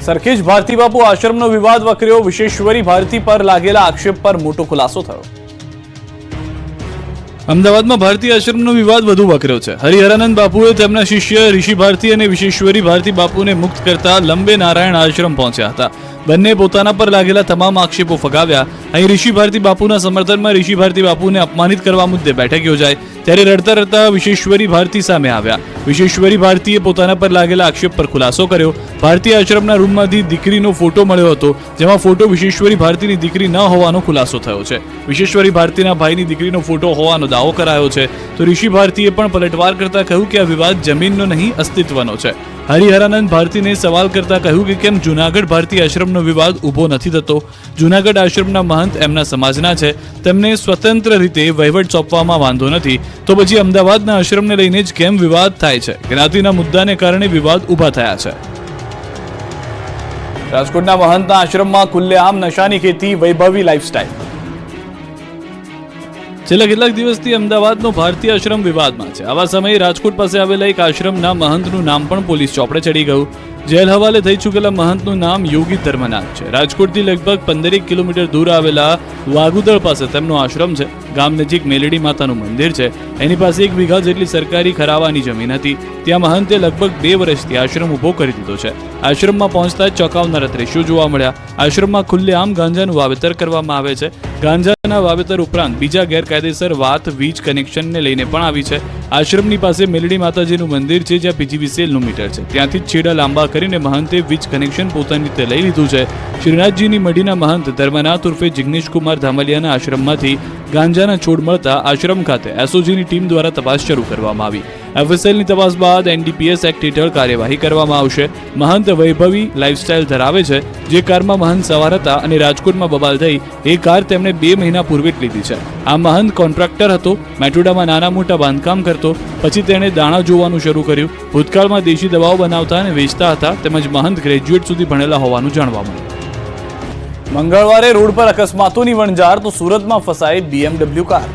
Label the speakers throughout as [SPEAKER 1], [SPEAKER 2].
[SPEAKER 1] સરખેજ ભારતી બાપુ આશ્રમનો વિવાદ વકર્યો। વિશ્વેશ્વરી ભારતી પર લાગેલા આક્ષેપ પર મોટો ખુલાસો થયો। અમદાવાદમાં ભારતી આશ્રમનો વિવાદ વધુ વકર્યો છે। હરિહરાનંદ બાપુએ તેમના શિષ્ય ઋષિ ભારતી અને વિશ્વેશ્વરી ભારતી બાપુને મુક્ત કરતા લંબે નારાયણ આશ્રમ પહોંચ્યા હતા। બંને પોતાના પર લાગેલા તમામ આક્ષેપો ફગાવ્યા। અહીં ઋષિ ભારતી બાપુના સમર્થનમાં ઋષિ ભારતી બાપુને અપમાનિત કરવા મુદ્દે બેઠક યોજાઈ, ત્યારે રડતા રડતા વિશ્વેશ્વરી ભારતી સામે આવ્યા। વિશ્વેશ્વરી ભારતીએ પોતાના પર લાગેલા આક્ષેપ પર ખુલાસો કર્યો। ભારતી આશ્રમના રૂમમાંથી દીકરીનો ફોટો મળ્યો હતો, જેમાં ફોટો વિશ્વેશ્વરી ભારતીની દીકરી ન હોવાનો ખુલાસો થયો છે। વિશ્વેશ્વરી ભારતીના ભાઈની દીકરીનો ફોટો હોવાનો દાવો કરાયો છે, તો ઋષિ ભારતીએ પણ પલટવાર કરતા કહ્યું કે આ વિવાદ જમીનનો નહીં, અસ્તિત્વનો છે। હરિહરાનંદ ભારતીને સવાલ કરતા કહ્યું કે કેમ જૂનાગઢ ભારતી આશ્રમનો વિવાદ ઊભો નથી થતો? જૂનાગઢ આશ્રમના મહંત એમના સમાજના છે, તેમને સ્વતંત્ર રીતે વહીવટ સોંપવામાં વાંધો નથી, તો પછી અમદાવાદના આશ્રમને લઈને જ કેમ વિવાદ થાય છે? જ્ઞાતિના મુદ્દાને કારણે વિવાદ ઊભા થયા છે। રાજકોટના મહંતના આશ્રમમાં ખુલ્લેઆમ નશાની ખેતી, વૈભવી લાઇફસ્ટાઇલ। છેલ્લા કેટલાક દિવસથી અમદાવાદનો ભારતી આશ્રમ વિવાદમાં છે। આવા સમયે રાજકોટ પાસે આવેલા એક આશ્રમના મહંતનું નામ પણ પોલીસ ચોપડે ચડી ગયું। જેલ હવાલે થઈ ચૂકેલા મહંતનું નામ યોગી ધર્મનાથ છે। રાજકોટથી લગભગ 15 કિલોમીટર દૂર આવેલા વાગુદળ પાસે તેમનો આશ્રમ છે। ગામ નજીક મેલડી માતાનું મંદિર છે। એની પાસે 1 વીઘા જેટલી સરકારી ખરાવાની જમીન હતી। ત્યાં મહંતે લગભગ 2 વર્ષથી આશ્રમ ઊભો કરી દીધો છે। આશ્રમમાં પહોંચતા જ ચોંકાવનારા દ્રશ્યો જોવા મળ્યા। આશ્રમમાં ખુલ્લેઆમ ગાંજાનું વાવેતર કરવામાં આવે છે। ગાંજાના વાવેતર ઉપરાંત બીજા ગેરકાયદેસર વાત વીજ કનેક્શનને લઈને પણ આવી છે। આશ્રમની પાસે મેલડી માતાજીનું મંદિર છે, જ્યાં પીજીવીસીએલનું મીટર છે। ત્યાંથી જ છેડા લાંબા કરીને મહંતે વીજ કનેક્શન પોતાની રીતે લઈ લીધું છે। શ્રીનાથજીની મઢીના મહંત ધર્મનાથ ઉર્ફે જિગ્નેશ કુમાર ધામલિયાના આશ્રમમાંથી ગાંજાના છોડ મળતા આશ્રમ ખાતે એસઓજીની ટીમ દ્વારા તપાસ શરૂ કરવામાં આવી। એફએસએલની તપાસ બાદ એનડીપીએસ એક્ટ હેઠળ કાર્યવાહી કરવામાં આવશે। મહંત વૈભવી લાઇફસ્ટાઇલ ધરાવે છે, જે કારમાં મહંત સવાર હતા અને રાજકોટમાં બબાલ થઈ એ કાર તેમણે 2 મહિના પૂર્વે જ લીધી છે। આ મહંત કોન્ટ્રાક્ટર હતો, મેટોડામાં નાના મોટા બાંધકામ કરતો, પછી તેણે દાણા જોવાનું શરૂ કર્યું। ભૂતકાળમાં દેશી દવાઓ બનાવતા અને વેચતા હતા, તેમજ મહંત ગ્રેજ્યુએટ સુધી ભણેલા હોવાનું જાણવા મળ્યું। મંગળવારે રોડ પર અકસ્માતોની વણઝાર, તો સુરતમાં ફસાઈ BMW કાર।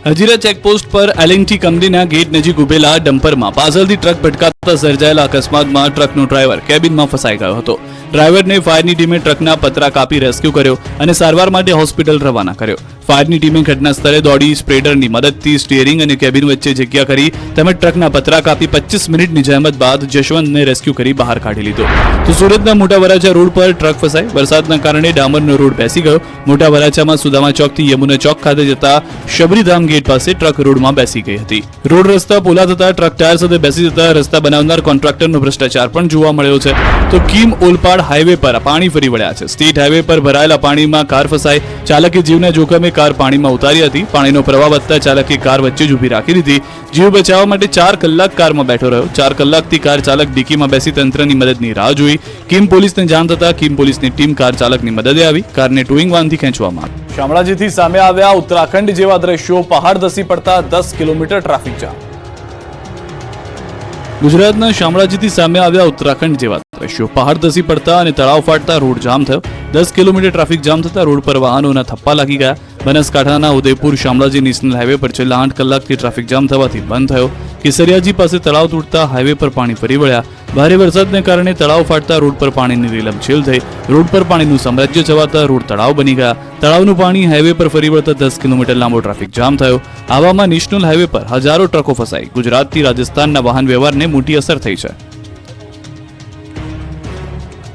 [SPEAKER 1] હજીરા ચેકપોસ્ટ પર એલએનટી કંપનીના ગેટ નજીક ઉભેલા ડમ્પરમાં પાછળથી ટ્રક ભટકાતા સર્જાયેલા અકસ્માતમાં ટ્રકનો ડ્રાઈવર કેબિનમાં ફસાઈ ગયો હતો। ડ્રાઈવરને ફાયરની ટીમે ટ્રકના પતરા કાપી રેસ્ક્યુ કર્યો અને સારવાર માટે હોસ્પિટલ રવાના કર્યો। ફાયરની ટીમે ઘટના સ્થળે દોડી સ્પ્રેડરની મદદથી સ્ટીયરિંગ અને કેબિન વચ્ચે જગ્યા કરી તેમજ ટ્રકના પતરા કાપી 25 મિનિટની જહેમત બાદ જશવંતને રેસ્ક્યુ કરી બહાર કાઢી લીધો। તો સુરતના મોટા વરાછા રોડ પર ટ્રક ફસાઈ, વરસાદના કારણે ડામરનો રોડ બેસી ગયો। મોટા વરાછામાં સુદામા ચોકથી યમુના ચોક ખાતે જતા શબરીધામ ગેટ પાસે ટ્રક રોડમાં બેસી ગઈ હતી। રોડ રસ્તા પોલા થતા ટ્રક ટાયર સાથે બેસી જતા રસ્તા બનાવનાર કોન્ટ્રાક્ટરનો ભ્રષ્ટાચાર પણ જોવા મળ્યો છે। તો કીમ ઓલપાડ હાઈવે પર પાણી ફરી વળ્યા છે। સ્ટેટ હાઈવે પર ભરાયેલા પાણીમાં કાર ફસાઈ, ચાલકે જીવના જોખમે કાર પાણીમાં ઉતારી હતી। પાણીનો પ્રવાહ વધતા ચાલકે કાર વચ્ચે જ ઊભી રાખી દીધી। જીવ બચાવવા માટે 4 કલાક કારમાં બેઠો રહ્યો। 4 કલાકથી કાર ચાલક ડીકીમાં બેસી તંત્રની મદદની રાહ જોઈ। કીમ પોલીસને જાણ થતા કીમ પોલીસની ટીમ કાર ચાલકની મદદે આવી। કારને ટોઈંગ વાનથી ખેંચવામાં આવી। શામળાજીથી સામે આવ્યા ઉત્તરાખંડ જેવા દ્રશ્યો, પહાડ ધસી પડતા 10 કિલોમીટર ટ્રાફિક જામ। ગુજરાતના શામળાજીથી સામે આવ્યા ઉત્તરાખંડ જેવા દ્રશ્યો, પહાડ ધસી પડતા અને તળાવ ફાટતા રોડ જામ થયો। 10 કિલોમીટર ટ્રાફિક જામ થતા રોડ પર વાહનોના થપ્પા લાગી ગયા। બનાસકાંઠાના ઉદયપુર શામળાજી નેશનલ હાઈવે પર છેલ્લા 8 કલાકથી ટ્રાફિક જામ થવાથી બંધ થયો। કેસરિયાજી પાસે તળાવ તૂટતા હાઈવે પર પાણી ફરી વળ્યા। ભારે વરસાદને કારણે તળાવ ફાટતા રોડ પર પાણીની રેલમછેલ થઈ। રોડ પર પાણીનું સામ્રાજ્ય છવાતા રોડ તળાવ બની ગયા। તળાવનું પાણી હાઈવે પર ફરી વળતા 10 કિલોમીટર લાંબો ટ્રાફિક જામ થયો। આવામાં નેશનલ હાઈવે પર હજારો ટ્રકો ફસાઈ। ગુજરાતથી રાજસ્થાનના વાહન વ્યવહારને મોટી અસર થઈ છે।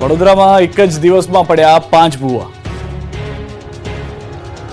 [SPEAKER 1] વડોદરામાં એક જ દિવસમાં પડ્યા 5 ભૂવા।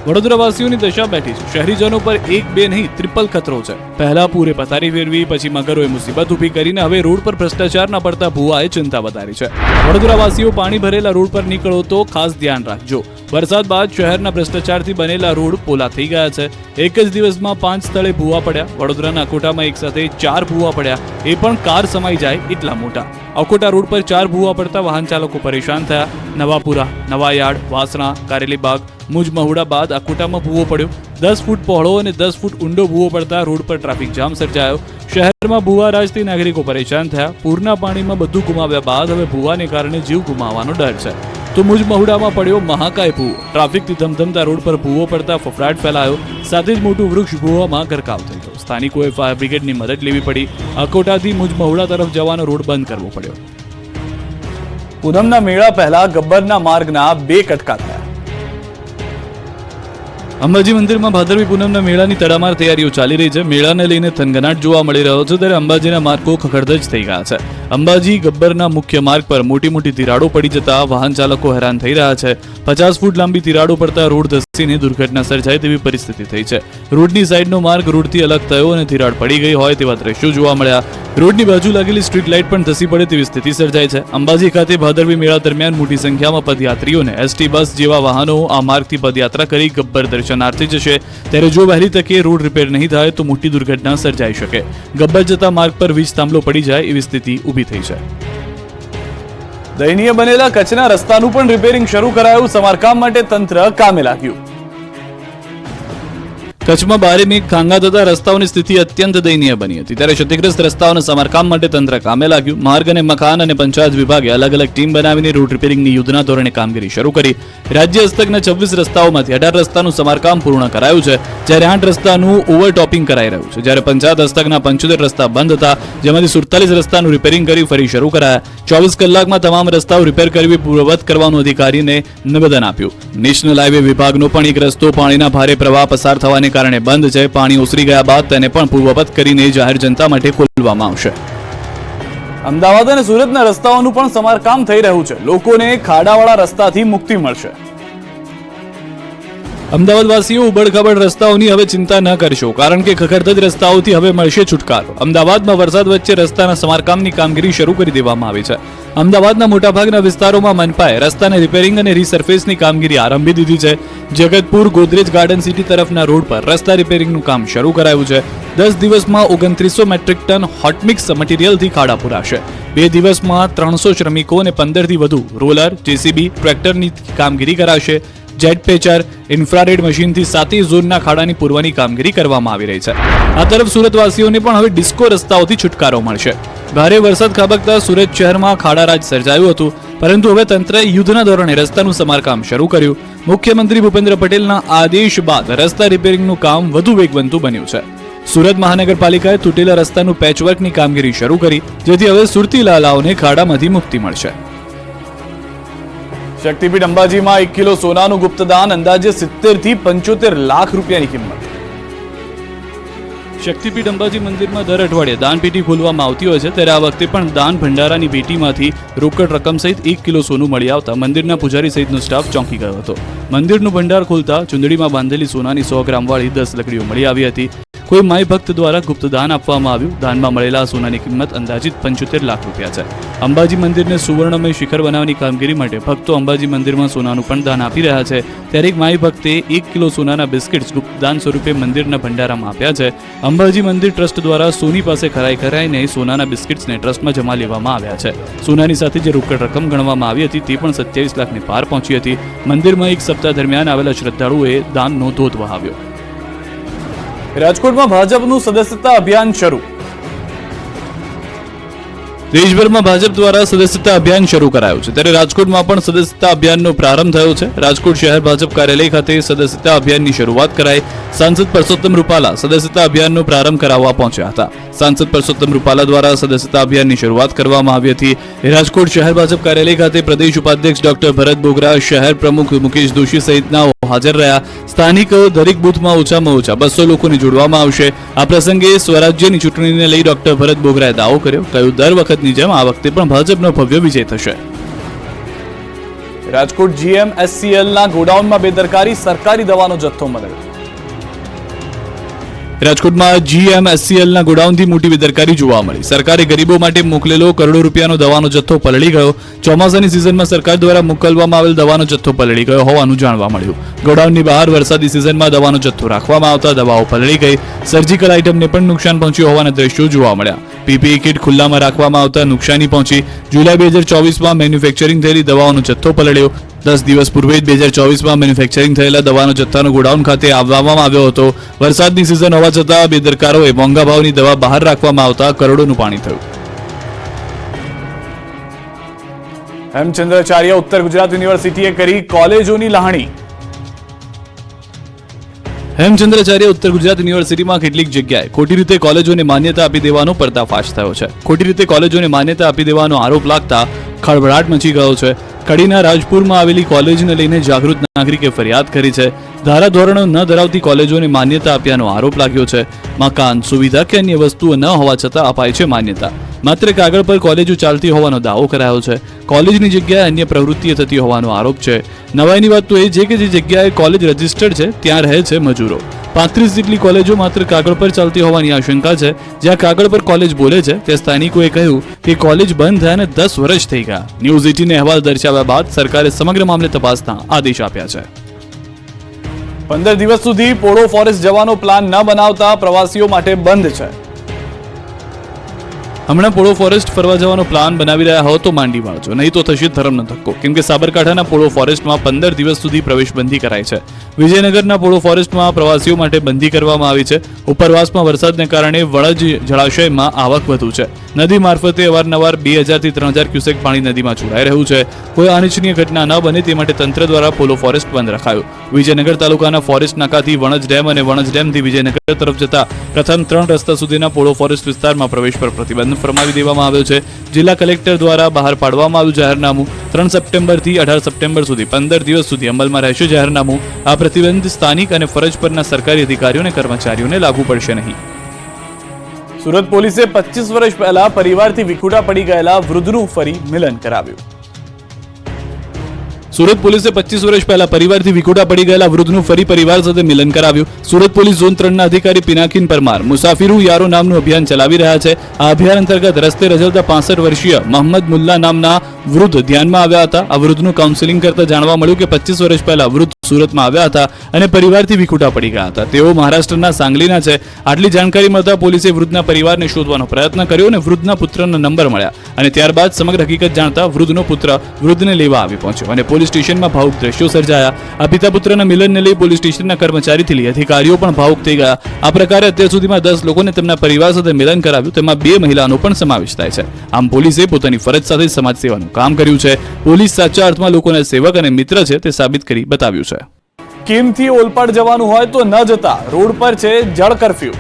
[SPEAKER 1] વડોદરાવાસીઓની દશા બેઠી છે। શહેરીજનો પર 1-2 નહીં, ટ્રિપલ ખતરો છે। પહેલા પૂરે પથારી ફેરવી, પછી મગરોએ મુસીબત ઊભી કરીને હવે રોડ પર ભ્રષ્ટાચારના પડતા ભૂવાએ ચિંતા વધારી છે। વડોદરાવાસીઓ પાણી ભરેલા રોડ પર નીકળો તો ખાસ ધ્યાન રાખજો। વરસાદ બાદ શહેરના ભ્રષ્ટાચારથી બનેલા રોડ પોલા થઈ ગયા છે। એક જ દિવસમાં 5 સ્થળે ભૂવા પડ્યા। વડોદરાના અકોટામાં એક સાથે 4 ભૂવા પડ્યા, એ પણ કાર સમાઈ જાય એટલા મોટા। અકોટા રોડ પર 4 ભૂવા પડતા વાહન ચાલકો પરેશાન થયા। નવાપુરા, નવાયાર્ડ, વાસણા, કારેલીબાગ, મુજ મહુડા બાદ અકોટામાં ભૂવો પડ્યો। 10 ફૂટ પહોળો અને 10 ફૂટ ઊંડો ભૂવો પડતા રોડ પર ટ્રાફિક જામ સર્જાયો। શહેરમાં ભૂવા રાજથી નાગરિકો પરેશાન થયા। પૂરના પાણીમાં બધું ગુમાવ્યા બાદ હવે ભૂવાને કારણે જીવ ગુમાવવાનો ડર છે। તો મુજ મહુડામાં પડ્યો મહાકાય ભૂવો। ટ્રાફિકથી ધમધમતા રોડ પર ભૂવો પડતા ફફડાટ ફેલાયો। સાથે જ મોટું વૃક્ષ ભૂવામાં ગરકાવ થઈ ગયો। સ્થાનિકોએ ફાયર બ્રિગેડની મદદ લેવી પડી। અકોટાથી મુજ મહુડા તરફ જવાનો રોડ બંધ કરવો પડ્યો। પૂનમના મેળા પહેલા ગબ્બરના માર્ગના 2 કટકા થયા. અંબાજી મંદિરમાં ભાદરવી પૂનમના મેળાની તડામાર તૈયારીઓ ચાલી રહી છે. મેળાને લઈને થનગનાટ જોવા મળી રહ્યો છે, ત્યારે અંબાજીના માર્ગો ખખડધજ થઈ ગયા છે. અંબાજી ગબ્બરના મુખ્ય માર્ગ પર મોટી મોટી તિરાડો પડી જતા વાહન ચાલકો હેરાન થઈ રહ્યા છે. 50 ફૂટ લાંબી તિરાડો પડતા રોડ ધસીને દુર્ઘટના સર્જાય તેવી પરિસ્થિતિ થઈ છે. રોડની સાઈડનો માર્ગ રોડથી અલગ થયો અને તિરાડ પડી ગઈ હોય તેવા દ્રશ્યો જોવા મળ્યા. રોડની બાજુ લાગેલી સ્ટ્રીટ લાઇટ પણ ધસી પડે તેવી સ્થિતિ સર્જાય છે. અંબાજી ખાતે ભાદરવી મેળા દરમિયાન મોટી સંખ્યામાં પદયાત્રીઓને એસટી બસ જેવા વાહનો આ માર્ગથી પદયાત્રા કરી ગબ્બર દર્શનાર્થે જશે. ત્યારે જો વહેલી તકે રોડ રિપેર નહીં થાય તો મોટી દુર્ઘટના સર્જાઈ શકે. ગબ્બર જતા માર્ગ પર વીજ થાંભલો પડી જાય એવી સ્થિતિ ઊભી થઈ છે. દયનીય બનેલા કચ્છના રસ્તાનું પણ રિપેરિંગ શરૂ કરાયું. સમારકામ માટે તંત્ર કામે લાગ્યું. કચ્છમાં ભારે મેઘ ખાંગા થતા રસ્તાઓની સ્થિતિ અત્યંત દયનીય બની હતી, ત્યારે ક્ષતિગ્રસ્ત રસ્તાઓના સમારકામ માટે તંત્ર કામે લાગ્યું. માર્ગ અને મકાન અને પંચાયત વિભાગે અલગ અલગ ટીમ બનાવીને રોડ રિપેરિંગની યુદ્ધના ધોરણે કામગીરી શરૂ કરી. રાજ્ય હસ્તકના 26 રસ્તાઓમાંથી 18 રસ્તાનું સમારકામ પૂર્ણ કરાયું છે, જ્યારે 8 રસ્તાનું ઓવરટોપિંગ કરાઈ રહ્યું છે. જ્યારે પંચાયત હસ્તકના 75 રસ્તા બંધ હતા, જેમાંથી 47 રસ્તાનું રિપેરિંગ કરી ફરી શરૂ કરાયા. 24 કલાકમાં તમામ રસ્તાઓ રિપેર કરવી પૂર્વવત કરવાનું અધિકારીને નિવેદન આપ્યું. નેશનલ હાઈવે વિભાગનો પણ એક રસ્તો પાણીના ભારે પ્રવાહ પસાર થવાને કારણે બંધ છે. પાણી ઓસરી ગયા બાદ તેને પણ પૂર્વવત કરીને જાહેર જનતા માટે ખોલવામાં આવશે. અમદાવાદ અને સુરતના રસ્તાઓનું પણ સમારકામ થઈ રહ્યું છે. લોકોને ખાડાવાળા રસ્તાથી મુક્તિ મળશે. અમદાવાદવાસીઓ ઉબડખાબડ રસ્તાઓની હવે ચિંતા ન કરશો, કારણ કે ખખડધજ રસ્તાઓથી હવે મળશે છુટકારો. અમદાવાદમાં વરસાદ વચ્ચે રસ્તાના સમારકામની કામગીરી શરૂ કરી દેવામાં આવી છે. અમદાવાદના મોટાભાગના વિસ્તારોમાં મનપાએ રસ્તાને રિપેરિંગ અને રીસર્ફેસની કામગીરી આરંભી દીધી છે. જગતપુર ગોદરેજ ગાર્ડન સિટી તરફના રોડ પર રસ્તા રિપેરિંગનું કામ શરૂ કરાયું છે. 10 દિવસમાં 2900 મેટ્રિક ટન હોટમિક્સ મટીરિયલથી ખાડા પુરાશે. 2 દિવસમાં 300 શ્રમિકો અને 15થી વધુ રોલર, જેસીબી, ટ્રેક્ટરની કામગીરી કરાશે. જેટ પેચર, ઇન્ફ્રારેડ મશીનથી 7 ઝોનના ખાડાની પૂરવાની કામગીરી કરવામાં આવી રહી છે. આ તરફ સુરતવાસીઓને પણ હવે ડિસ્કો રસ્તાઓથી છુટકારો મળશે. ભારે વરસાદ ખાબકતા સુરત શહેરમાં ખાડારાજ સર્જાયું હતું, પરંતુ હવે તંત્રએ યુદ્ધના ધોરણે રસ્તાનું સમારકામ શરૂ કર્યું. મુખ્યમંત્રી ભૂપેન્દ્ર પટેલના આદેશ બાદ રસ્તા રિપેરિંગનું કામ વધુ વેગવંતું બન્યું છે. સુરત મહાનગરપાલિકાએ તૂટેલા રસ્તાનું પેચવર્કની કામગીરી શરૂ કરી, જેથી હવે સુરતી લાલાઓને ખાડામાંથી મુક્તિ મળશે. શક્તિપીઠ અંબાજીમાં 1 કિલો સોનાનું ગુપ્તદાન, અંદાજે 70 થી 75 લાખ રૂપિયાની કિંમત. શક્તિપીઠ અંબાજી મંદિરમાં દર અઠવાડિયે દાનપેટી ખોલવામાં આવતી હોય છે, ત્યારે આ વખતે પણ દાન ભંડારાની પેટીમાંથી રોકડ રકમ સહિત 1 કિલો સોનું મળી આવતા મંદિરના પૂજારી સહિતનો સ્ટાફ ચોંકી ગયો હતો. મંદિરનું ભંડાર ખોલતા ચુંદડીમાં બાંધેલી સોનાની 100 ગ્રામ વાળી 10 લકડીઓ મળી આવી હતી. કોઈ માય ભક્ત દ્વારા ગુપ્ત દાન આપવામાં આવ્યું. દાનમાં મળેલા સોનાની કિંમત અંદાજિત 75 લાખ રૂપિયા છે. અંબાજી મંદિરને સુવર્ણમય શિખર બનાવવાની કામગીરી માટે ભક્તો અંબાજી મંદિરમાં સોનાનું પણ દાન આપી રહ્યા છે. ત્યારે એક માય ભક્તે 1 કિલો સોનાના બિસ્કિટ્સ ગુપ્ત દાન સ્વરૂપે મંદિરના ભંડારામાં આપ્યા છે. અંબાજી મંદિર ટ્રસ્ટ દ્વારા સોની પાસે કરાઈને સોનાના બિસ્કિટ્સને ટ્રસ્ટમાં જમા લેવામાં આવ્યા છે. સોનાની સાથે જે રોકડ રકમ ગણવામાં આવી હતી તે પણ 27 લાખને પાર પહોંચી હતી. મંદિરમાં એક સપ્તાહ દરમિયાન આવેલા શ્રદ્ધાળુઓએ દાનનો ધોધ વહાવ્યો. રાજકોટમાં ભાજપનું સદસ્યતા અભિયાન શરૂ. દેશભરમાં ભાજપ દ્વારા સદસ્યતા અભિયાન શરૂ કરાયું છે, ત્યારે રાજકોટમાં પણ સદસ્યતા અભિયાનનો પ્રારંભ થયો છે. રાજકોટ શહેર ભાજપ કાર્યાલય ખાતે સદસ્યતા અભિયાનની શરૂઆત કરાઈ. સાંસદ પરસોત્તમ રૂપાલા સદસ્યતા અભિયાનનો પ્રારંભ કરાવવા પહોંચ્યા હતા. સાંસદ પરસોત્તમ રૂપાલા દ્વારા સદસ્યતા અભિયાનની શરૂઆત કરવામાં આવી હતી. રાજકોટ શહેર ભાજપ કાર્યાલય ખાતે પ્રદેશ ઉપાધ્યક્ષ ડોક્ટર ભરત બોગરા, શહેર પ્રમુખ મુકેશ દોશી સહિતનાઓ હાજર રહ્યા. સ્થાનિક દરેક બૂથમાં ઓછામાં ઓછા 200 લોકોને જોડવામાં આવશે. આ પ્રસંગે સ્વરાજ્યની ચૂંટણીને લઈ ડોક્ટર ભરત બોગરાએ દાવો કર્યો. કહ્યું, દર વખતની જેમ આ વખતે પણ ભાજપનો ભવ્ય વિજય થશે. રાજકોટ GMSCLના ગોડાઉનમાં બેદરકારી, સરકારી દવાનો જથ્થો મળ્યો. રાજકોટમાં GMSCLના ગોડાઉનથી મોટી બેદરકારી જોવા મળી. સરકારે ગરીબો માટે મોકલેલો કરોડો રૂપિયાનો દવાનો જથ્થો પલળી ગયો. ચોમાસાની સિઝનમાં સરકાર દ્વારા મોકલવામાં આવેલ દવાનો જથ્થો પલળી ગયો હોવાનું જાણવા મળ્યું. ગોડાઉનની બહાર વરસાદી સિઝનમાં દવાનો જથ્થો રાખવામાં આવતા દવાઓ પલળી ગઈ. સર્જિકલ આઇટમને પણ નુકસાન પહોંચ્યું હોવાના દ્રશ્યો જોવા મળ્યા. PPE કિટ ખુલ્લામાં રાખવામાં આવતા નુકસાની પહોંચી. જુલાઈ 2024માં મેન્યુફેક્ચરિંગ થયેલી દવાઓનો જથ્થો પલળ્યો. 10 દિવસ પૂર્વે જ 2024માં મેન્યુફેક્ચરિંગ થયેલા દવાનો જથ્થાનો ગોડાઉન ખાતે આવવામાં આવ્યો હતો. વરસાદની સિઝન હોવા છતાં બેદરકારોએ મોંઘા ભાવની દવા બહાર રાખવામાં આવતા કરોડોનું પાણી થયું. હેમચંદ્રાચાર્ય ઉત્તર ગુજરાત યુનિવર્સિટીએ કરી કોલેજોની લાહણી. હેમચંદ્રાચાર્ય ઉત્તર ગુજરાત યુનિવર્સિટીમાં કેટલીક જગ્યાએ ખોટી રીતે કોલેજોને માન્યતા આપી દેવાનો પર્દાફાશ થયો છે. ખોટી રીતે કોલેજોને માન્યતા આપી દેવાનો આરોપ લાગતા ખળભળાટ મચી ગયો છે. કડીના રાજપુરમાં આવેલી કોલેજને લઈને જાગૃત નાગરિકે ફરિયાદ કરી છે. ધારાધોરણો ન ધરાવતી કોલેજોને માન્યતા આપ્યાનો આરોપ લાગ્યો છે. મકાન, સુવિધા કે અન્ય વસ્તુઓ ન હોવા છતાં અપાય છે માન્યતા. માત્ર કાગળ પર કોલેજો ચાલતી હોવાનો દાવો કરાયો છે. કોલેજની જગ્યાએ અન્ય પ્રવૃત્તિઓ થતી હોવાનો આરોપ છે. નવાઈની વાત તો એ છે કે જે જગ્યાએ કોલેજ રજીસ્ટર્ડ છે ત્યાં રહે છે મજૂરો. 35 જેટલી કોલેજો માત્ર કાગળ પર ચાલતી હોવાની આશંકા છે. જ્યાં કાગળ પર કોલેજ બોલે છે ત્યાં સ્થાનિકોએ કહ્યું કે કોલેજ બંધ થયાને 10 વર્ષ થઈ ગયા. ન્યૂઝ 18 અહેવાલ દર્શાવ્યા બાદ સરકારે સમગ્ર મામલે તપાસના આદેશ આપ્યા છે. 15 દિવસ સુધી પોળો ફોરેસ્ટ જવાનો પ્લાન ન બનાવતા પ્રવાસીઓ માટે બંધ છે. હમણાં પોળો ફોરેસ્ટ ફરવા જવાનો પ્લાન બનાવી રહ્યા હો તો માંડી વાળજો, નહીં તો થશે ધર્મનો ધક્કો. કેમ કે સાબરકાંઠાના પોળો ફોરેસ્ટમાં 15 દિવસ સુધી પ્રવેશબંધી કરાઈ છે. વિજયનગરના પોળો ફોરેસ્ટમાં પ્રવાસીઓ માટે બંધી કરવામાં આવી છે. ઉપરવાસમાં વરસાદને કારણે વળજ જળાશયમાં આવક વધુ છે. નદી મારફતે અવારનવાર 2000 થી 3000 ક્યુસેક પાણી નદીમાં છોડાઈ રહ્યું છે. કોઈ અનિચ્છનીય ઘટના ન બને તે માટે તંત્ર દ્વારા પોળો ફોરેસ્ટ બંધ રખાયો. વિજયનગર તાલુકાના ફોરેસ્ટ નાકાથી વણજ ડેમ અને વણજ ડેમથી વિજયનગર તરફ જતા પ્રથમ 3 રસ્તા સુધીના પોળો ફોરેસ્ટ વિસ્તારમાં પ્રવેશ પર પ્રતિબંધ ફરમાવી દેવામાં આવ્યો છે. જિલ્લા કલેક્ટર દ્વારા બહાર પાડવામાં આવ્યું જાહેરનામું. 3 સપ્ટેમ્બરથી 18 સપ્ટેમ્બર સુધી 15 દિવસ સુધી અમલમાં રહેશે જાહેરનામું. આ પ્રતિબંધ સ્થાનિક અને ફરજ પરના સરકારી અધિકારીઓ અને કર્મચારીઓને લાગુ પડશે નહીં. સુરત પોલીસે 25 વર્ષ પહેલા પરિવારથી વિખૂટા પડી ગયેલા વૃદ્ધનું ફરી મિલન કરાવ્યું. સુરત પોલીસે 25 વર્ષ પહેલા પરિવારથી વિખૂટા પડી ગયેલા વૃદ્ધનું ફરી પરિવાર સાથે મિલન કરાવ્યું. સુરત પોલીસ ઝોન 3ના અધિકારી પિનાકીન પરમાર મુસાફિરું યારો નામનું અભિયાન ચલાવી રહ્યા છે. આ અભિયાન અંતર્ગત રસ્તે રઝળતા 65 વર્ષીય મોહમ્મદ મુલ્લા નામના વૃદ્ધ ધ્યાનમાં આવ્યા હતા. આ વૃદ્ધનું કાઉન્સેલિંગ કરતા જાણવા મળ્યું કે 25 વર્ષ પહેલા વૃદ્ધ સુરતમાં આવ્યા હતા અને પરિવારથી વિખૂટા પડી ગયા હતા. તેઓ મહારાષ્ટ્રના સાંગલીના છે. આટલી જાણકારી મળતા પોલીસે વૃદ્ધના પરિવારને શોધવાનો પ્રયત્ન કર્યો અને વૃદ્ધના પુત્રના નંબર મળ્યા અને ત્યારબાદ સમગ્ર હકીકત જાણતા વૃદ્ધનો પુત્ર વૃદ્ધને લેવા આવી પહોંચ્યો અને પોલીસ સ્ટેશનમાં ભાવુક દ્રશ્યો સર્જાયા. આ પિતા પુત્રના મિલનને લઈ પોલીસ સ્ટેશનના કર્મચારીથી લઈ અધિકારીઓ પણ ભાવુક થઈ ગયા. આ પ્રકારે અત્યાર સુધીમાં 10 લોકોને તેમના પરિવાર સાથે મિલન કરાવ્યું. તેમાં 2 મહિલાનો પણ સમાવેશ થાય છે. આમ પોલીસે પોતાની ફરજ સાથે સમાજ સેવાનું કામ કર્યું છે. પોલીસ સાચા અર્થમાં લોકોના સેવક અને મિત્ર છે તે સાબિત કરી બતાવ્યું છે. કીમથી ઓલપાડ જવાનું હોય તો ન જતા, રોડ પર છે જળ કરફ્યુ.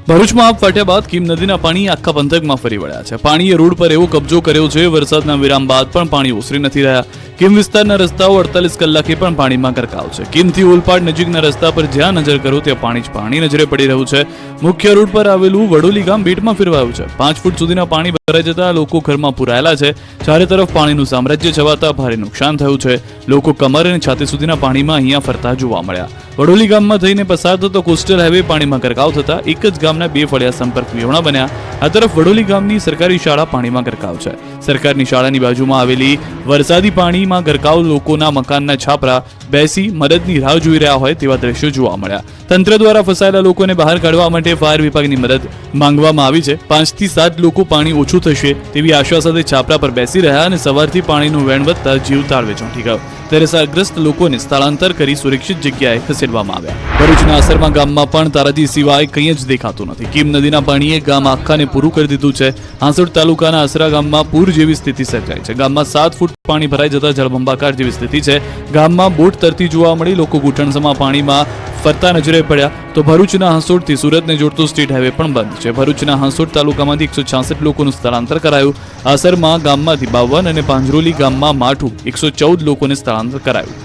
[SPEAKER 1] ભરૂચમાં આપ ફાટ્યા બાદ કીમ નદીના પાણી આખા પંથકમાં ફરી વળ્યા છે. પાણીએ રોડ પર એવો કબજો કર્યો છે. વરસાદના વિરામ બાદ પણ પાણી ઓસરી નથી રહ્યા. કીમ વિસ્તારના રસ્તાઓ 48 કલાકે પણ પાણીમાં ગરકાવ છે. કીમથી ઓલપાડ નજીકના રસ્તા પર જ્યાં નજર કરો ત્યાં પાણી જ પાણી નજરે પડી રહ્યું છે. મુખ્ય રોડ પર આવેલું વડોલી ગામ બેટમાં ફેરવાયું છે. 5 ફૂટ સુધીના પાણી ભરાઈ જતા લોકો ઘરમાં પુરાયેલા છે. ચારે તરફ પાણીનું સામ્રાજ્ય છવાતા ભારે નુકસાન થયું છે. લોકો કમર અને છાતી સુધીના પાણીમાં અહીંયા ફરતા જોવા મળ્યા. વડોલી ગામમાં થઈને પસાર થતો કોસ્ટલ હાઈવે પાણીમાં ગરકાવ થતા એક જ ગામના 2 ફળિયા સંપર્ક વિહોણા બન્યા. આ તરફ વડોલી ગામની સરકારી શાળા પાણીમાં ગરકાવ છે. સરકારની શાળાની બાજુમાં આવેલી વરસાદી પાણીમાં ગરકાવ લોકોના મકાનના છાપરા બેસી મદદની રાહ જોઈ રહ્યા હોય તેવા દ્રશ્યો જોવા મળ્યા. તંત્ર દ્વારા ફસાયેલા લોકોને બહાર કાઢવા માટે ફાયર વિભાગની મદદ માંગવામાં આવી છે. 5 થી 7 લોકો પાણી ઓછું થશે તેવી આશા સાથે છાપરા પર બેસી રહ્યા અને સવારથી પાણીનું વહેણ વધતા જીવ તાળવે ચોંટી ગયો. ત્યારે અસરગ્રસ્ત લોકોને સ્થળાંતર કરી સુરક્ષિત જગ્યાએ ખસેડવામાં આવ્યા. ભરૂચના આસરમા ગામમાં પણ તારાજી સિવાય કંઈ જ દેખાતું નથી. કીમ નદીના પાણીએ ગામ આખાને પૂરું કરી દીધું છે. હાંસોડ તાલુકાના આસરા ગામમાં પૂર જેવી સ્થિતિ સર્જાઈ છે. ગામમાં 7 ફૂટ પાણી ભરાઈ જતા જળબંબાકાર જેવી સ્થિતિ છે. ગામમાં બોટ તરતી જોવા મળી. લોકો ઘૂંટણસમા પાણીમાં ફરતા નજરે પડ્યા. તો ભરૂચના હાંસોડથી સુરતને જોડતો સ્ટેટ હાઈવે પણ બંધ છે. ભરૂચના હાંસોડ તાલુકામાંથી 166 લોકોનું સ્થળાંતર કરાયું. આસરમાં ગામમાંથી 52 અને પાંજરોલી ગામમાં માઠું 114 લોકોને સ્થળાંતર કરાયું.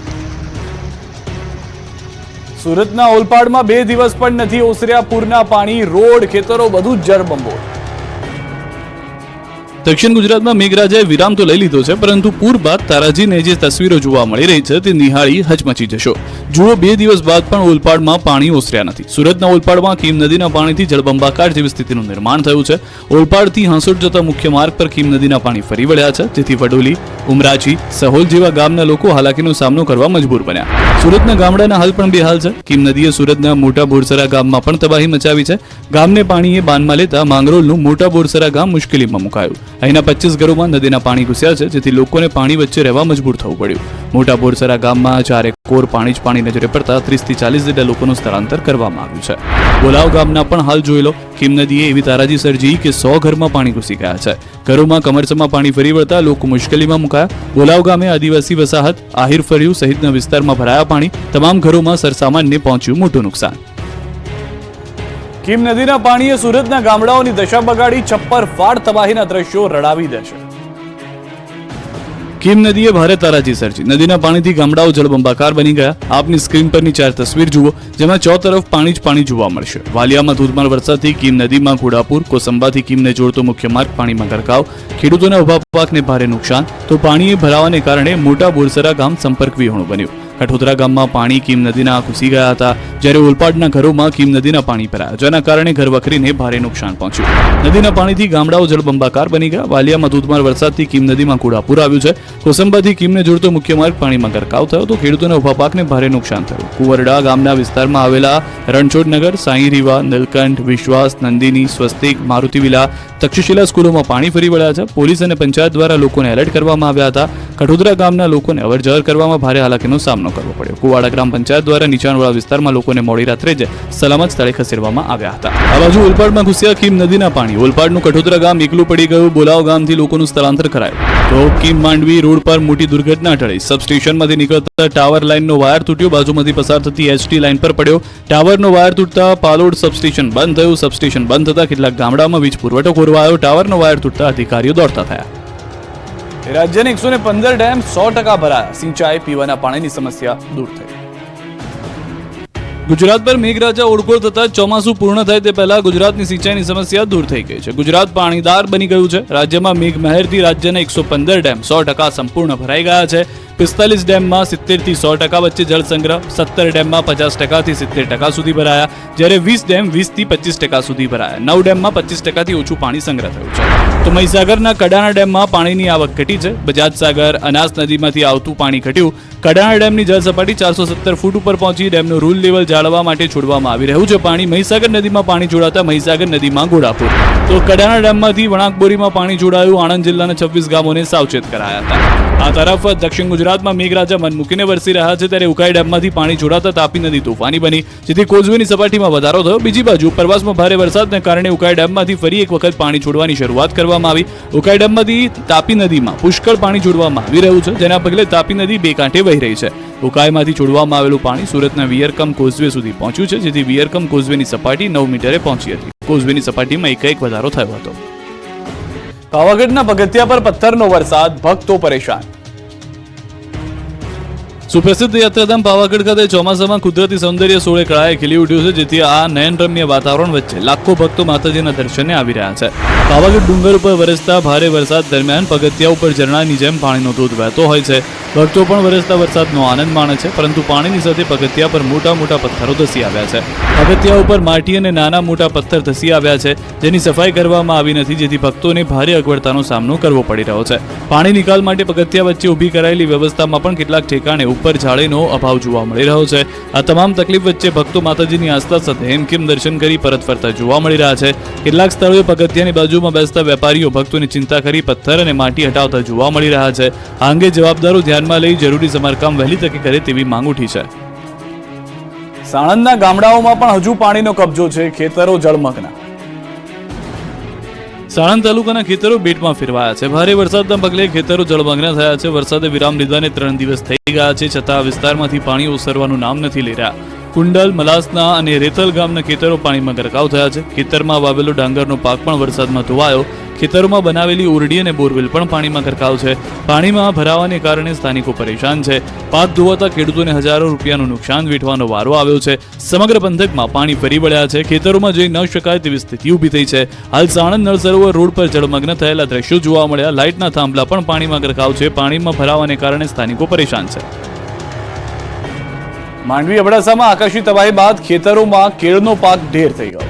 [SPEAKER 1] સુરતના ઓલપાડમાં 2 દિવસ પણ નથી ઓસર્યા પૂરના પાણી. રોડ, ખેતરો બધું જ જળબંબોળ. દક્ષિણ ગુજરાતમાં મેઘરાજાએ વિરામ તો લઈ લીધો છે, પરંતુ પૂર બાદ તારાજીને જે તસવીરો જોવા મળી રહી છે તે નિહાળી હચમચી જશો. જુઓ, 2 દિવસ બાદ પણ ઓલપાડમાં પાણી ઓસર્યા નથી. સુરતના ઓલપાડમાં કીમ નદીના પાણીથી જળબંબાકાર જેવી સ્થિતિનું નિર્માણ થયું છે. ઓલપાડથી હાંસોડ જતા મુખ્ય માર્ગ પર કીમ નદીના પાણી ફરી વળ્યા છે, જેથી વડોલી, ઉમરાચી, સહોલ જેવા ગામના લોકો હાલાકીનો સામનો કરવા મજબૂર બન્યા. સુરતના ગામડાના હાલ પણ બેહાલ છે. કીમ નદીએ સુરતના મોટા બોરસરા ગામમાં પણ તબાહી મચાવી છે. ગામને પાણીએ બાનમાં લેતા માંગરોળનું મોટા બોરસરા ગામ મુશ્કેલીમાં મુકાયું. અહીંના 25 ઘરોમાં નદીના પાણી ઘૂસ્યા છે, જેથી લોકોને પાણી વચ્ચે રહેવા મજબૂર થવું પડ્યું. મોટા બોરસરા ગામમાં 4 કોર પાણી જ પાણી નજરે પડતા 30 થી 40 જેટલા લોકોનું સ્થળાંતર કરવામાં આવ્યું છે. બોલાવ ગામના પણ હાલ જોઈ લો. કીમ નદીએ એવી તારાજી સર્જી કે 100 ઘરમાં પાણી ઘૂસી ગયા છે. ઘરોમાં કમરસમાં પાણી ફરી વળતા લોકો મુશ્કેલીમાં મુકાયા. બોલાવ ગામે આદિવાસી વસાહત, આહિર ફળિયું સહિતના વિસ્તારમાં ભરાયા પાણી. તમામ ઘરોમાં સરસામાનને પહોંચ્યું મોટું નુકસાન. કીમ નદીના પાણીએ સુરતના ગામડાઓની દશા બગાડી, છપ્પર ફાડ તબાહીના દ્રશ્યો રડાવી દેશે. કીમ નદીએ ભારે તારાજી સર્જી. નદીના પાણીથી ગામડાઓ જળબંબાકાર બની ગયા. આપની સ્ક્રીન પરની 4 તસવીર જુઓ, જેમાં ચો તરફ પાણી જ પાણી જોવા મળશે. વાલિયામાં ધોધમાર વરસાદથી કીમ નદીમાં ઘોડાપુર, કોસંબાથી કીમને જોડતો મુખ્ય માર્ગ પાણીમાં ગરકાવ. ખેડૂતોના ઉભા પાકને ભારે નુકસાન. તો પાણીએ ભરાવાને કારણે મોટા બોરસરા ગામ સંપર્ક વિહોણું બન્યું. કઠોદરા ગામમાં પાણી કીમ નદીના ઘૂસી ગયા હતા, જ્યારે ઓલપાડના ઘરોમાં કીમ નદીના પાણી ભરાયા, જેના કારણે ઘરવખરીને ભારે નુકસાન પહોંચ્યું. નદીના પાણીથી ગામડાઓ જળબંબાકાર બની ગયા. વાલિયામાં ધોધમાર વરસાદથી કીમ નદીમાં ઘોડાપુર આવ્યું છે. કોસંબાથી કીમને જોડતો મુખ્ય માર્ગ પાણીમાં ગરકાવ થયો, તો ખેડૂતોના ઉભા પાકને ભારે નુકસાન થયું. કુંવરડા ગામના વિસ્તારમાં આવેલા રણછોડનગર, સાંઈરીવા, નીલકંઠ, વિશ્વાસ, નંદિની, સ્વસ્તિક, મારુતિ વિલા, તક્ષશિલા સ્કૂલોમાં પાણી ફરી વળ્યા છે. પોલીસ અને પંચાયત દ્વારા લોકોને એલર્ટ કરવામાં આવ્યા હતા. કઠોદરા ગામના લોકોને અવરજવર કરવામાં ભારે હાલાકીનો સામનો કરવો પડ્યો. કુવાડા ગ્રામ પંચાયત દ્વારા નીચાણવાળા વિસ્તારમાં લોકોને મોડી રાત્રે જ સલામત સ્થળે ખસેડવામાં આવ્યા હતા. આ બાજુ ઓલપાડમાં ઘૂસ્યા કીમ નદીના પાણી. ઓલપાડનું કઠોદરા ગામ એકલું પડી ગયું. બોલાવ ગામથી લોકોનું સ્થળાંતર કરાયું. તો કીમ માંડવી રોડ પર મોટી દુર્ઘટના ટળી. સબસ્ટેશનમાંથી નીકળતા ટાવર લાઇનનો વાયર તૂટ્યો. બાજુમાંથી પસાર થતી એસટી લાઇન પર પડ્યો. ટાવરનો વાયર તૂટતા પાલોડ સબસ્ટેશન બંધ થયું. સબસ્ટેશન બંધ થતા કેટલાક ગામડામાં વીજ પુરવઠો ખોરવાયો. ટાવરનો વાયર તૂટતા અધિકારીઓ દોડતા થયા. રાજ્યના 115 ડેમ 100% ભરાયા. સિંચાઈ, પીવાના પાણીની સમસ્યા દૂર થઈ. ગુજરાત પર મેઘરાજા ઓળઘોળ થતા ચોમાસું પૂર્ણ થાય તે પહેલા ગુજરાતની સિંચાઈની સમસ્યા દૂર થઈ ગઈ છે. ગુજરાત પાણીદાર બની ગયું છે. રાજ્યમાં મેઘમહેરથી રાજ્યના 115 ડેમ 100% સંપૂર્ણ ભરાઈ ગયા છે. 45 ડેમમાં 70 થી 100% વચ્ચે જળ સંગ્રહ, 17 ડેમમાં 50% થી 70% સુધી ભરાયા, જ્યારે 20 ડેમ 20 થી 25% સુધી ભરાયા. 9 ડેમમાં 25% થી ઓછું પાણી સંગ્રહ થયું છે. તો મહીસાગરના કડાણા ડેમમાં પાણીની આવક ઘટી છે. બજાજ સાગર, અનાસ નદીમાંથી આવતું પાણી ઘટ્યું. કડાણા ડેમની જળ સપાટી 470 ફૂટ ઉપર પહોંચી. ડેમનું રૂલ લેવલ જાળવવા માટે છોડવામાં આવી રહ્યું છે પાણી. મહીસાગર નદીમાં પાણી જોડાતા મહીસાગર નદીમાં ઘોડાપુર. તો કડાણા ડેમમાંથી વણાકબોરીમાં પાણી જોડાયું. આણંદ જિલ્લાના 26 ગામોને સાવચેત કરાયા હતા. આ તરફ દક્ષિણ ગુજરાતમાં મેઘરાજા મન મૂકીને વરસી રહ્યા છે, ત્યારે ઉકાઈ ડેમમાંથી પાણી જોડાતા તાપી નદી તોફાની બની, જેથી કોઝવેની સપાટીમાં વધારો થયો. બીજી બાજુ ઉપરવાસમાં ભારે વરસાદને કારણે ઉકાઈ ડેમમાંથી ફરી એક વખત પાણી છોડવાની શરૂઆત કરવામાં આવી. ઉકાઈ ડેમમાંથી તાપી નદીમાં પુષ્કળ પાણી છોડવામાં આવી રહ્યું છે, જેના પગલે તાપી નદી બે કાંઠે વહી રહી છે. ઉકાઈમાંથી છોડવામાં આવેલું પાણી સુરતના વિયરકમ કોઝવે સુધી પહોંચ્યું છે, જેથી વિયરકમ કોઝવેની સપાટી 9 મીટરે પહોંચી હતી. કોઝવેની સપાટીમાં એકાએક વધારો થયો હતો. પાવાગઢના પગથિયા પર પથ્થરનો વરસાદ, ભક્તો પરેશાન. સુપ્રસિદ્ધ યાત્રાધામ પાવાગઢ ખાતે ચોમાસામાં કુદરતી સૌંદર્ય સોળે કળાએ ખીલી ઉઠ્યું છે, જેથી આ નયનરમ્ય વાતાવરણ વચ્ચે લાખો ભક્તો માતાજીના દર્શને આવી રહ્યા છે. પાવાગઢ ડુંગર ઉપર વરસતા ભારે વરસાદ દરમિયાન પગથિયા ઉપર ઝરણાની જેમ પાણીનો ધોધ વહેતો હોય છે. ભક્તો પણ વરસતા વરસાદનો આનંદ માણે છે, પરંતુ પાણીની સાથે પગથિયા પર મોટા મોટા પથ્થરો ધસી આવ્યા છે. પગથિયા ઉપર માટી અને નાના મોટા પથ્થર ધસી આવ્યા છે, જેની સફાઈ કરવામાં આવી નથી, જેથી ભક્તોને ભારે અગવડતાનો સામનો કરવો પડી રહ્યો છે. પાણી નિકાલ માટે પગથિયા વચ્ચે ઊભી કરાયેલી વ્યવસ્થામાં પણ કેટલાક ઠેકાણે ઉપર જાળીનો અભાવ જોવા મળી રહ્યો છે. આ તમામ તકલીફ વચ્ચે ભક્તો માતાજીની આસ્થા સાથે હેમખેમ દર્શન કરી પરત ફરતા જોવા મળી રહ્યા છે. કેટલાક સ્થળોએ પગથિયાની બાજુમાં બેસતા વેપારીઓ ભક્તોની ચિંતા કરી પથ્થર અને માટી હટાવતા જોવા મળી રહ્યા છે. આ અંગે જવાબદારો ધ્યાનમાં લઈ જરૂરી સમારકામ વહેલી તકે કરે તેવી માંગ ઉઠી છે. સાણંદના ગામડાઓમાં પણ હજુ પાણીનો કબજો છે. ખેતરો જળમગ્ન. સાણંદ તાલુકાના ખેતરો બેટમાં ફેરવાયા છે. ભારે વરસાદના પગલે ખેતરો જળમગ્ન થયા છે. વરસાદે વિરામ લીધાને 3 દિવસ થઈ ગયા છે, છતાં આ વિસ્તારમાંથી પાણી ઓસરવાનું નામ નથી લઈ રહ્યા. કુંડલ, મલાસના અને રેતલ ગામના ખેતરો પાણીમાં ગરકાવ થયા છે. ખેતરમાં વાવેલો ડાંગરનો પાક પણ વરસાદમાં ધોવાયો. ખેતરોમાં બનાવેલી ઓરડી અને બોરવેલ પણ પાણીમાં ગરકાવ છે. પાણીમાં ભરાવાને કારણે સ્થાનિકો પરેશાન છે. પાક ધોવાતા ખેડૂતોને હજારો રૂપિયાનું નુકસાન વેઠવાનો વારો આવ્યો છે. સમગ્ર પંથકમાં પાણી ફરી વળ્યા છે. ખેતરોમાં જઈ ન શકાય તેવી સ્થિતિ ઊભી થઈ છે. હાલ સાણંદ નળ સરોવર રોડ પર જળમગ્ન થયેલા દ્રશ્યો જોવા મળ્યા. લાઇટના થાંભલા પણ પાણીમાં ગરકાવ છે. પાણીમાં ભરાવાને કારણે સ્થાનિકો પરેશાન છે. માંડવી અબડાસામાં આકાશી તબાહી બાદ ખેતરોમાં કેળનો પાક ઢેર થઈ ગયો.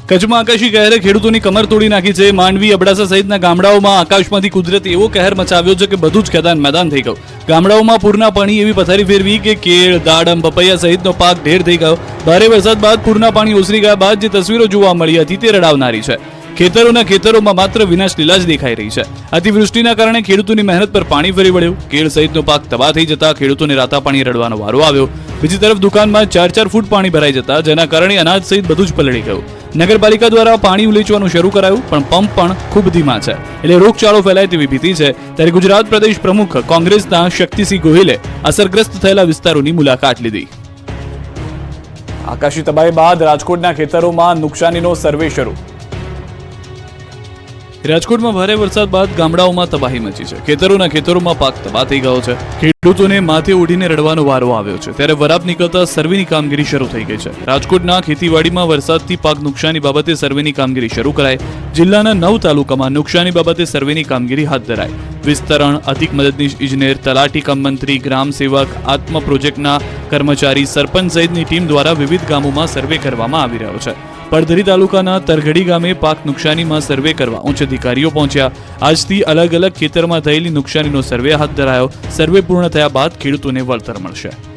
[SPEAKER 1] કચ્છમાં આકાશી કહેરે ખેડૂતોની કમર તોડી નાખી છે. માંડવી, અબડાસા સહિતના ગામડાઓમાં આકાશમાંથી કુદરત એવો કહેર મચાવ્યો છે કે બધું જ ખેદાન મેદાન થઈ ગયું. ગામડાઓમાં પૂરના પાણી એવી પથારી ફેરવી કે કેળ, દાડમ, પપૈયા સહિતનો પાક ઢેર થઈ ગયો. ભારે વરસાદ બાદ પૂરના પાણી ઓસરી ગયા બાદ જે તસવીરો જોવા મળી હતી તે રડાવનારી છે. ખેતરોમાં માત્ર વિનાશ લીલા જ દેખાઈ રહી છે. અતિવૃષ્ટિના કારણે ખેડૂતોની મહેનત પર પાણી ફરી વળ્યું. કેળ સહિતનો પાક તબાહ થઈ જતા ખેડૂતોને રાતા પાણી રડવાનો વારો આવ્યો. બીજી તરફ દુકાનમાં 4-4 ફૂટ પાણી ભરાઈ જતા જેના કારણે અનાજ સહિત બધું જ પલળી ગયું. નગરપાલિકા દ્વારા પાણી ઉલેચવાનું શરૂ કરાયું, પણ પંપ પણ ખૂબ ધીમા છે, એટલે રોગચાળો ફેલાય તેવી ભીતિ છે. ત્યારે ગુજરાત પ્રદેશ પ્રમુખ કોંગ્રેસના શક્તિસિંહ ગોહિલે અસરગ્રસ્ત થયેલા વિસ્તારોની મુલાકાત લીધી. આકાશી તબાહી બાદ રાજકોટના ખેતરોમાં નુકસાનીનો સર્વે શરૂ. રાજકોટમાં ભારે વરસાદ બાદ ગામડાઓમાં તબાહી મચી છે. ખેતરોમાં પાક તબાહ થઈ ગયો છે. ખેડૂતોને માથે ઓઢીને રડવાનો વારો આવ્યો છે. ત્યારે વરાપ નીકળતા સર્વેની કામગીરી શરૂ થઈ ગઈ છે. રાજકોટના ખેતીવાડીમાં વરસાદથી પાક નુકસાની બાબતે સર્વેની કામગીરી શરૂ કરાઈ. જિલ્લાના 9 તાલુકામાં નુકસાની બાબતે સર્વેની કામગીરી હાથ ધરાઈ. વિસ્તરણ, અધિક મદદનીશ ઇજનેર, તલાટી કમ મંત્રી, ગ્રામ સેવક, આત્મ પ્રોજેક્ટના કર્મચારી, સરપંચ સહિતની ટીમ દ્વારા વિવિધ ગામોમાં સર્વે કરવામાં આવી રહ્યો છે. પડધરી તાલુકાના તરઘડી ગામે પાક નુકસાનીમાં સર્વે કરવા ઉચ્ચ અધિકારીઓ પહોંચ્યા. આજથી અલગ અલગ ખેતરમાં થયેલી નુકસાનીનો સર્વે હાથ ધરાયો. સર્વે પૂર્ણ થયા બાદ ખેડૂતોને વળતર મળશે.